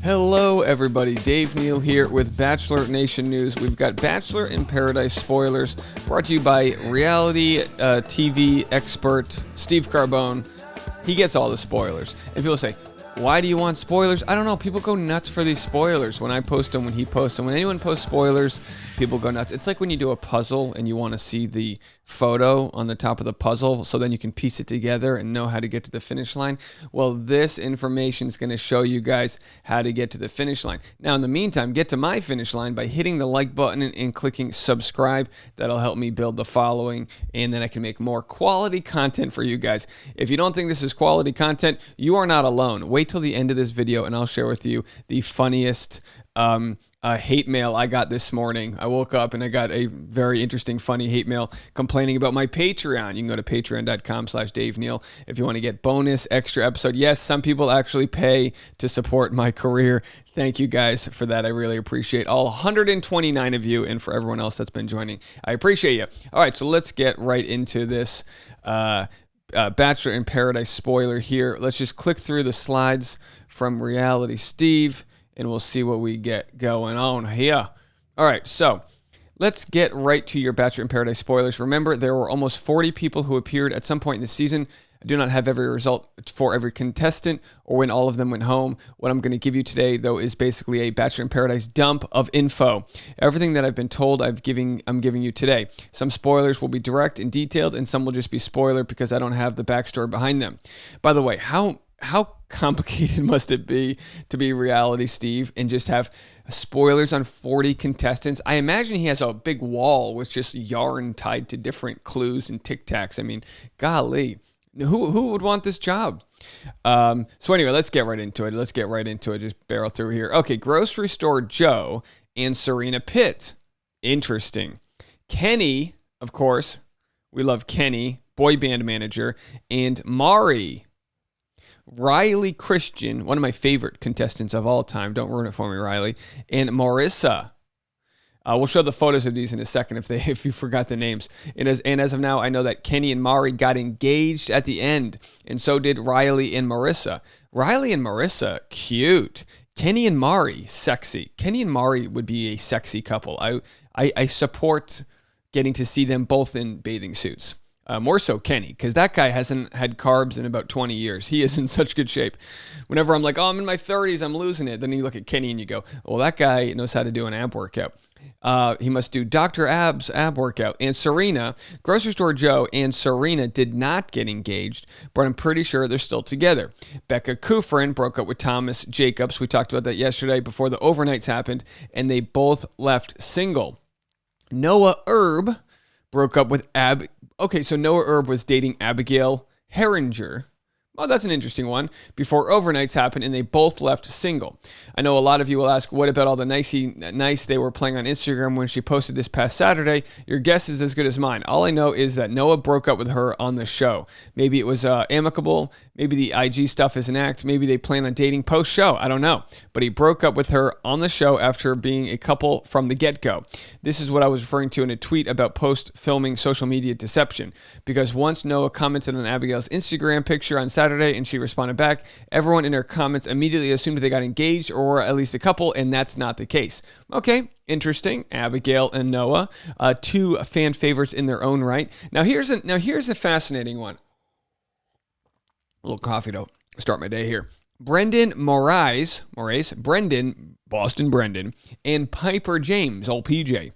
Hello, everybody. Dave Neal here with Bachelor Nation News. We've got Bachelor in Paradise spoilers brought to you by reality TV expert Steve Carbone. He gets all the spoilers. And people say, why do you want spoilers? I don't know. People go nuts for these spoilers. When I post them, when he posts them, when anyone posts spoilers, people go nuts. It's like when you do a puzzle and you want to see the photo on the top of the puzzle so then you can piece it together and know how to get to the finish line. Well, this information is going to show you guys how to get to the finish line. Now, in the meantime, get to my finish line by hitting the like button and clicking subscribe. That'll help me build the following, and then I can make more quality content for you guys. If you don't think this is quality content, you are not alone. Wait till the end of this video and I'll share with you the funniest hate mail I got this morning. I woke up and I got a very interesting, funny hate mail complaining about my Patreon. You can go to patreon.com/Dave Neal if you want to get bonus extra episode. Yes, some people actually pay to support my career. Thank you guys for that. I really appreciate all 129 of you, and for everyone else that's been joining. I appreciate you. All right, so let's get right into this Bachelor in Paradise spoiler here. Let's just click through the slides from Reality Steve, and we'll see what we get going on here. All right, so let's get right to your Bachelor in Paradise spoilers. Remember, there were almost 40 people who appeared at some point in the season. I do not have every result for every contestant or when all of them went home. What I'm going to give you today, though, is basically a Bachelor in Paradise dump of info. Everything that I've been told, I'm giving you today. Some spoilers will be direct and detailed, and some will just be spoiler because I don't have the backstory behind them. By the way, how complicated must it be to be Reality Steve and just have spoilers on 40 contestants? I imagine he has a big wall with just yarn tied to different clues and Tic Tacs. I mean, golly, who would want this job? So anyway, let's get right into it. Just barrel through here. Okay, Grocery Store Joe and Serena Pitt. Interesting. Kenny, of course, we love Kenny, boy band manager, and Mari. Riley Christian, one of my favorite contestants of all time. Don't ruin it for me, Riley. And Marissa. We'll show the photos of these in a second if you forgot the names. And as of now, I know that Kenny and Mari got engaged at the end, and so did Riley and Marissa. Riley and Marissa, cute. Kenny and Mari, sexy. Kenny and Mari would be a sexy couple. I support getting to see them both in bathing suits. More so Kenny, because that guy hasn't had carbs in about 20 years. He is in such good shape. Whenever I'm like, oh, I'm in my 30s, I'm losing it. Then you look at Kenny and you go, well, that guy knows how to do an ab workout. He must do Dr. Ab's ab workout. And Serena, Grocery Store Joe and Serena did not get engaged, but I'm pretty sure they're still together. Becca Kufrin broke up with Thomas Jacobs. We talked about that yesterday before the overnights happened, and they both left single. Noah Erb broke up with Okay, so Noah Erb was dating Abigail Herringer. Oh, that's an interesting one. Before overnights happened, and they both left single. I know a lot of you will ask, what about all the nice they were playing on Instagram when she posted this past Saturday? Your guess is as good as mine. All I know is that Noah broke up with her on the show. Maybe it was amicable. Maybe the IG stuff is an act. Maybe they plan on dating post-show. I don't know. But he broke up with her on the show after being a couple from the get-go. This is what I was referring to in a tweet about post-filming social media deception. Because once Noah commented on Abigail's Instagram picture on Saturday, and she responded back, everyone in her comments immediately assumed they got engaged or at least a couple, and that's not the case. Okay, interesting. Abigail and Noah, two fan favorites in their own right. Now here's a fascinating one. A little coffee to start my day here. Brendan Moraes, Boston Brendan, and Piper James, old PJ,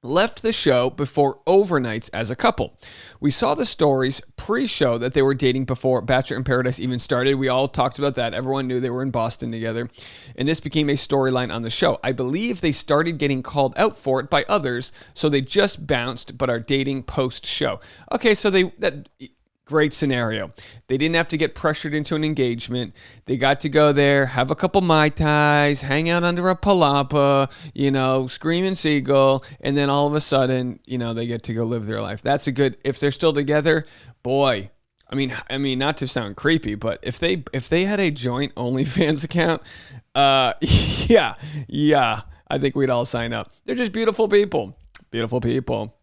left the show before overnights as a couple. We saw the stories pre-show that they were dating before Bachelor in Paradise even started. We all talked about that. Everyone knew they were in Boston together. And this became a storyline on the show. I believe they started getting called out for it by others, so they just bounced but are dating post-show. Okay, so great scenario. They didn't have to get pressured into an engagement. They got to go there, have a couple Mai Tais, hang out under a palapa, screaming seagull, and then all of a sudden, they get to go live their life. That's a good, if they're still together, boy, I mean, not to sound creepy, but if they had a joint OnlyFans account, yeah, I think we'd all sign up. They're just beautiful people. Beautiful people.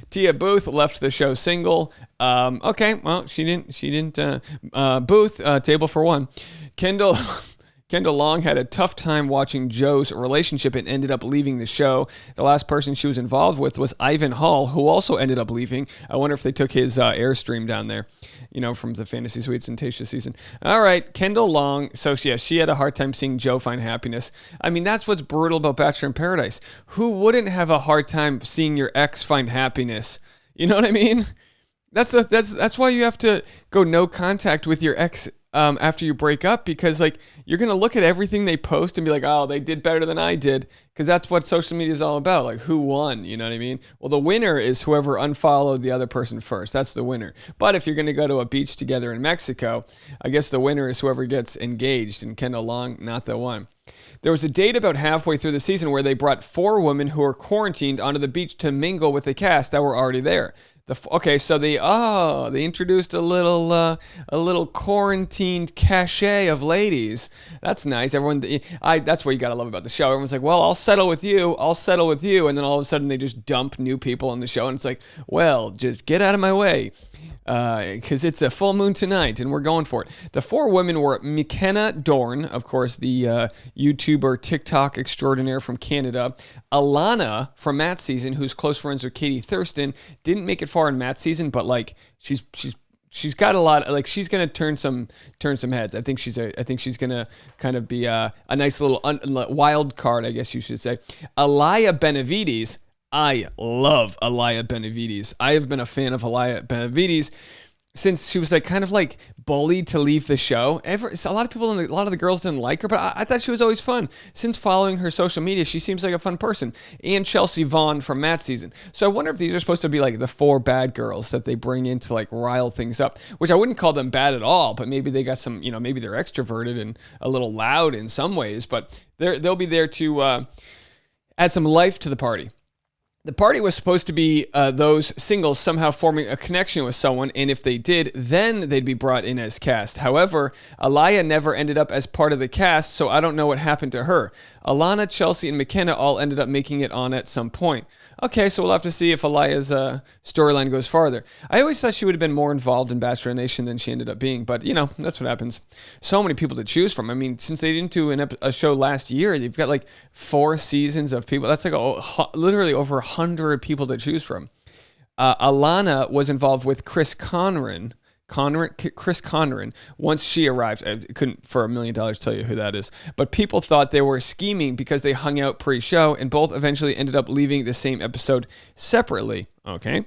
Tia Booth left the show single. Okay, well, she didn't. Booth, table for one. Kendall Kendall Long had a tough time watching Joe's relationship and ended up leaving the show. The last person she was involved with was Ivan Hall, who also ended up leaving. I wonder if they took his Airstream down there, from the Fantasy Suites and Tasha season. All right, Kendall Long. So, yeah, she had a hard time seeing Joe find happiness. I mean, that's what's brutal about Bachelor in Paradise. Who wouldn't have a hard time seeing your ex find happiness? You know what I mean? That's why you have to go no contact with your ex after you break up, because you're gonna look at everything they post and be like, oh, they did better than I did, because that's what social media is all about. Like, who won? You know what I mean? Well, the winner is whoever unfollowed the other person first. That's the winner. But if you're gonna go to a beach together in Mexico, I guess the winner is whoever gets engaged. And Kendall Long, not the one. There was a date about halfway through the season where they brought 4 women who were quarantined onto the beach to mingle with the cast that were already there. So they introduced a little quarantined cachet of ladies. That's nice. That's what you gotta love about the show. Everyone's like, well, I'll settle with you, and then all of a sudden they just dump new people on the show, and it's like, well, just get out of my way. Because it's a full moon tonight, and we're going for it. The 4 women were McKenna Dorn, of course, the YouTuber, TikTok extraordinaire from Canada. Alana from Matt's season, who's close friends with Katie Thurston, didn't make it far in Matt's season, but she's got a lot. She's gonna turn some heads. I think she's gonna kind of be a nice little wild card, I guess you should say. Alaya Benavides. I love Alaya Benavides. I have been a fan of Alaya Benavides since she was kind of bullied to leave the show. A lot of the girls didn't like her, but I thought she was always fun. Since following her social media, she seems like a fun person. And Chelsea Vaughn from Matt's season. So I wonder if these are supposed to be the 4 bad girls that they bring in to rile things up, which I wouldn't call them bad at all, but maybe they got some, maybe they're extroverted and a little loud in some ways, but they'll be there to add some life to the party. The party was supposed to be those singles somehow forming a connection with someone, and if they did, then they'd be brought in as cast. However, Alaya never ended up as part of the cast, so I don't know what happened to her. Alana, Chelsea, and McKenna all ended up making it on at some point. Okay, so we'll have to see if Alaya's storyline goes farther. I always thought she would have been more involved in Bachelor Nation than she ended up being, but, that's what happens. So many people to choose from. I mean, since they didn't do a show last year, you've got 4 seasons of people. That's literally over 100 people to choose from. Alana was involved with Chris Conran, once she arrived. I couldn't for $1 million tell you who that is, but people thought they were scheming because they hung out pre-show, and both eventually ended up leaving the same episode separately. Okay.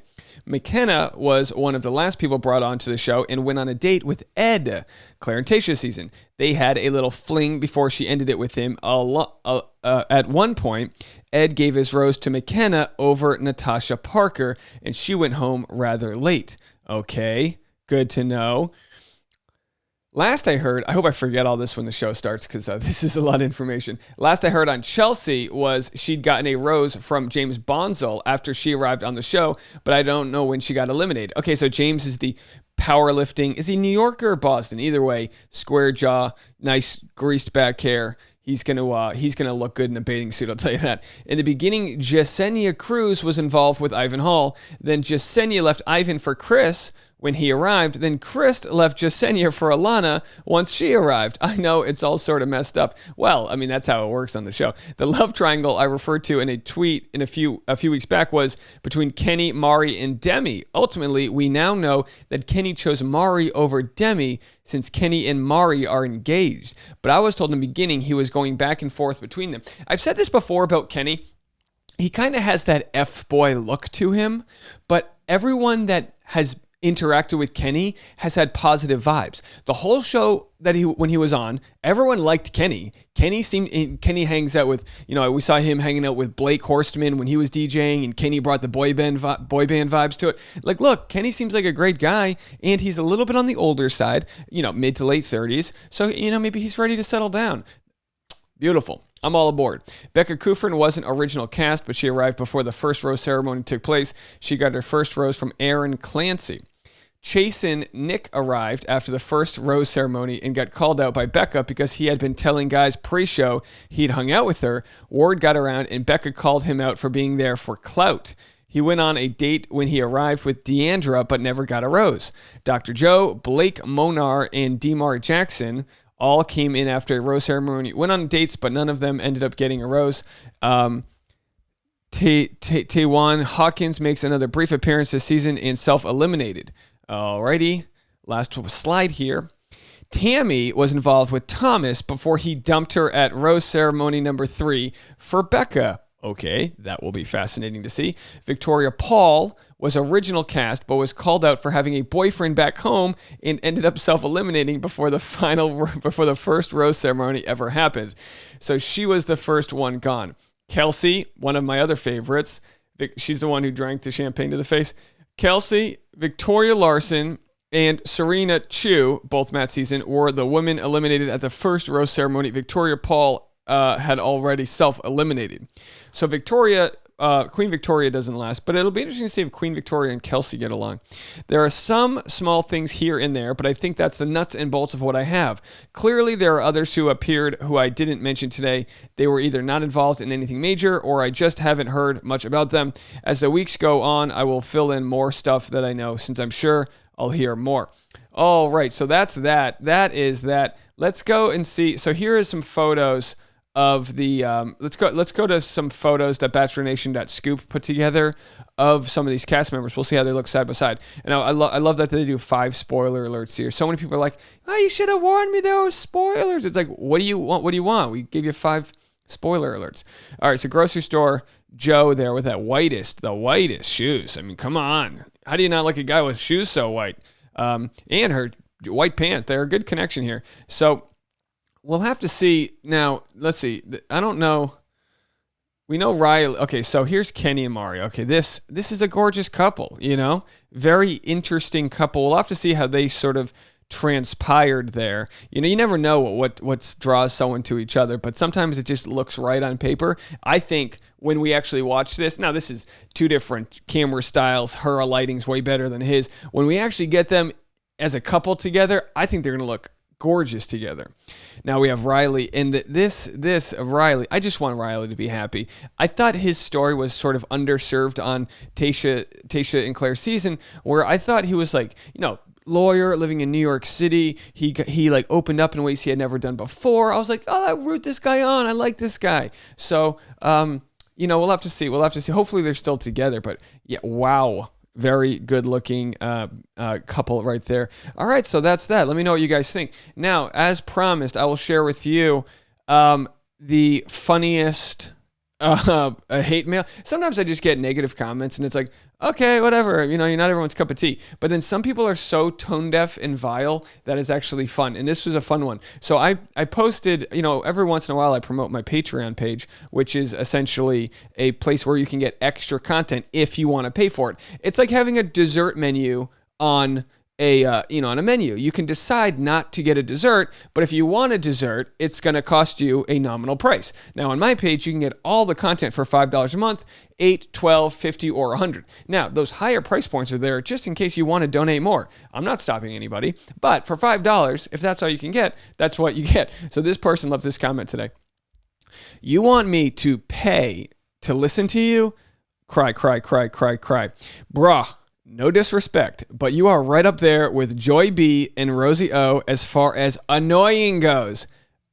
McKenna was one of the last people brought onto the show and went on a date with Ed, Claire and Tasha's season. They had a little fling before she ended it with him. At one point, Ed gave his rose to McKenna over Natasha Parker, and she went home rather late. Okay. Good to know. Last I heard, I hope I forget all this when the show starts because this is a lot of information. Last I heard on Chelsea was she'd gotten a rose from James Bonzel after she arrived on the show, but I don't know when she got eliminated. Okay, so James is the powerlifting. Is he New Yorker or Boston? Either way, square jaw, nice greased back hair. He's gonna look good in a bathing suit, I'll tell you that. In the beginning, Jasenia Cruz was involved with Ivan Hall. Then Jasenia left Ivan for Chris when he arrived. Then Chris left Jasenia for Alana once she arrived. I know, it's all sort of messed up. Well, I mean, that's how it works on the show. The love triangle I referred to in a tweet a few weeks back was between Kenny, Mari, and Demi. Ultimately, we now know that Kenny chose Mari over Demi since Kenny and Mari are engaged. But I was told in the beginning he was going back and forth between them. I've said this before about Kenny. He kind of has that F-boy look to him, but everyone that has interacted with Kenny has had positive vibes. The whole show that when he was on, everyone liked Kenny. Kenny hangs out with, we saw him hanging out with Blake Horstman when he was DJing, and Kenny brought the boy band vibes to it. Look, Kenny seems like a great guy, and he's a little bit on the older side, mid to late 30s. So, maybe he's ready to settle down. Beautiful. I'm all aboard. Becca Kufrin wasn't original cast, but she arrived before the first rose ceremony took place. She got her first rose from Aaron Clancy. Chasen Nick arrived after the first rose ceremony and got called out by Becca because he had been telling guys pre-show he'd hung out with her. Word got around and Becca called him out for being there for clout. He went on a date when he arrived with Deandra but never got a rose. Dr. Joe, Blake Monar, and Demar Jackson all came in after a rose ceremony, went on dates, but none of them ended up getting a rose. Taewon Hawkins makes another brief appearance this season and self-eliminated. Alrighty, last slide here. Tammy was involved with Thomas before he dumped her at rose ceremony number 3 for Becca. Okay, that will be fascinating to see. Victoria Paul was original cast, but was called out for having a boyfriend back home and ended up self-eliminating before the first rose ceremony ever happened. So she was the first one gone. Kelsey, one of my other favorites, she's the one who drank the champagne to the face. Kelsey, Victoria Larson, and Serena Chu, both Matt season, were the women eliminated at the first rose ceremony. Victoria Paul had already self-eliminated. So Queen Victoria doesn't last, but it'll be interesting to see if Queen Victoria and Kelsey get along. There are some small things here and there, but I think that's the nuts and bolts of what I have. Clearly, there are others who appeared who I didn't mention today. They were either not involved in anything major, or I just haven't heard much about them. As the weeks go on, I will fill in more stuff that I know, since I'm sure I'll hear more. All right, so that's that. That is that. Let's go and see. So here are some photos of the let's go to some photos that BachelorNation.scoop put together of some of these cast members. We'll see how they look side by side. And I love that they do 5 spoiler alerts here. So many people are like, "Oh, you should have warned me there were spoilers." It's like, what do you want? What do you want? We gave you 5 spoiler alerts. All right, so grocery store Joe there with the whitest shoes. I mean, come on. How do you not like a guy with shoes so white? And her white pants. They're a good connection here. So we'll have to see. Now, let's see. I don't know. We know Riley. Okay, so here's Kenny and Mario. Okay, this is a gorgeous couple, Very interesting couple. We'll have to see how they sort of transpired there. You never know what draws someone to each other, but sometimes it just looks right on paper. I think when we actually watch this, now this is 2 different camera styles. Her lighting's way better than his. When we actually get them as a couple together, I think they're going to look gorgeous together. Now we have Riley, and this of Riley, I just want Riley to be happy. I thought his story was sort of underserved on Tayshia and Claire's season, where I thought he was like, lawyer living in New York City. He like opened up in ways he had never done before. I was like, oh, I root this guy on. I like this guy. So, we'll have to see. Hopefully they're still together, but yeah, wow. Very good looking couple right there. All right, so that's that. Let me know what you guys think. Now, as promised, I will share with you the funniest hate mail. Sometimes I just get negative comments and it's like, okay, whatever, you're not everyone's cup of tea. But then some people are so tone deaf and vile that it's actually fun. And this was a fun one. So I posted, every once in a while I promote my Patreon page, which is essentially a place where you can get extra content if you want to pay for it. It's like having a dessert menu on on a menu. You can decide not to get a dessert, but if you want a dessert, it's going to cost you a nominal price. Now, on my page, you can get all the content for $5 a month, $8, $12, $50, or $100. Now, those higher price points are there just in case you want to donate more. I'm not stopping anybody, but for $5, if that's all you can get, that's what you get. So this person left this comment today. You want me to pay to listen to you? Cry, cry, cry, cry, cry. Bruh. No disrespect, but you are right up there with Joy B and Rosie O as far as annoying goes.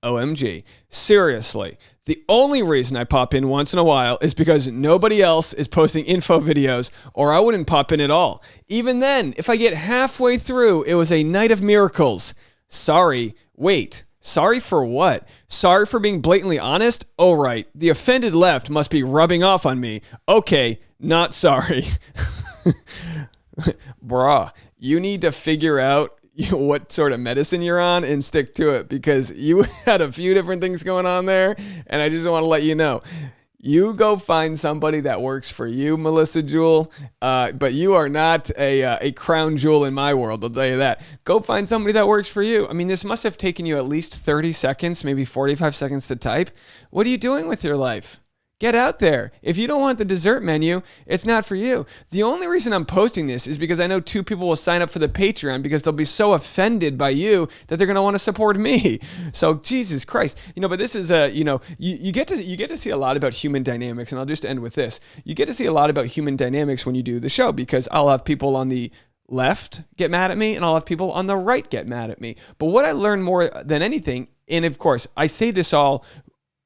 OMG. Seriously. The only reason I pop in once in a while is because nobody else is posting info videos, or I wouldn't pop in at all. Even then, if I get halfway through, it was a night of miracles. Sorry. Wait. Sorry for what? Sorry for being blatantly honest? Oh, right. The offended left must be rubbing off on me. Okay. Not sorry. Bruh, you need to figure out what sort of medicine you're on and stick to it, because you had a few different things going on there, and I just want to let you know. You go find somebody that works for you, Melissa Jewel, but you are not a crown jewel in my world, I'll tell you that. Go find somebody that works for you. I mean, this must have taken you at least 30 seconds, maybe 45 seconds to type. What are you doing with your life? Get out there. If you don't want the dessert menu, it's not for you. The only reason I'm posting this is because I know 2 people will sign up for the Patreon because they'll be so offended by you that they're going to want to support me. So Jesus Christ, but this is you get to see a lot about human dynamics, and I'll just end with this. You get to see a lot about human dynamics when you do the show, because I'll have people on the left get mad at me, and I'll have people on the right get mad at me. But what I learned more than anything, and of course, I say this all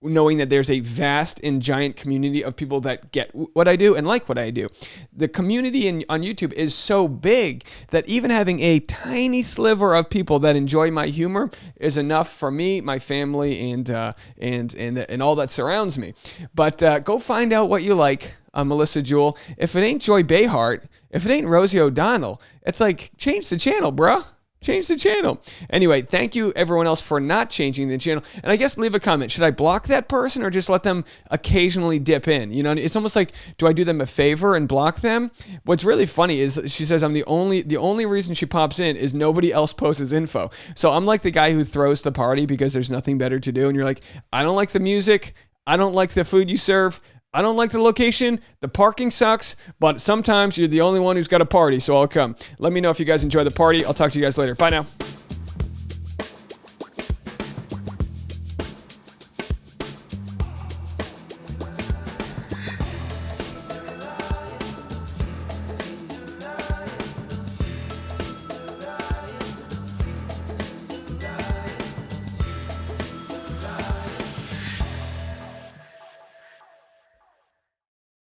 knowing that there's a vast and giant community of people that get what I do and like what I do. The community on YouTube is so big that even having a tiny sliver of people that enjoy my humor is enough for me, my family, and all that surrounds me. But go find out what you like, Melissa Jewell. If it ain't Joy Behart, if it ain't Rosie O'Donnell, it's like, change the channel, bruh. Change the channel. Anyway, thank you everyone else for not changing the channel. And I guess leave a comment. Should I block that person or just let them occasionally dip in? You know, it's almost like, do I do them a favor and block them? What's really funny is she says the only reason she pops in is nobody else posts his info. So I'm like the guy who throws the party because there's nothing better to do. And you're like, I don't like the music. I don't like the food you serve. I don't like the location. The parking sucks, but sometimes you're the only one who's got a party, so I'll come. Let me know if you guys enjoy the party. I'll talk to you guys later. Bye now.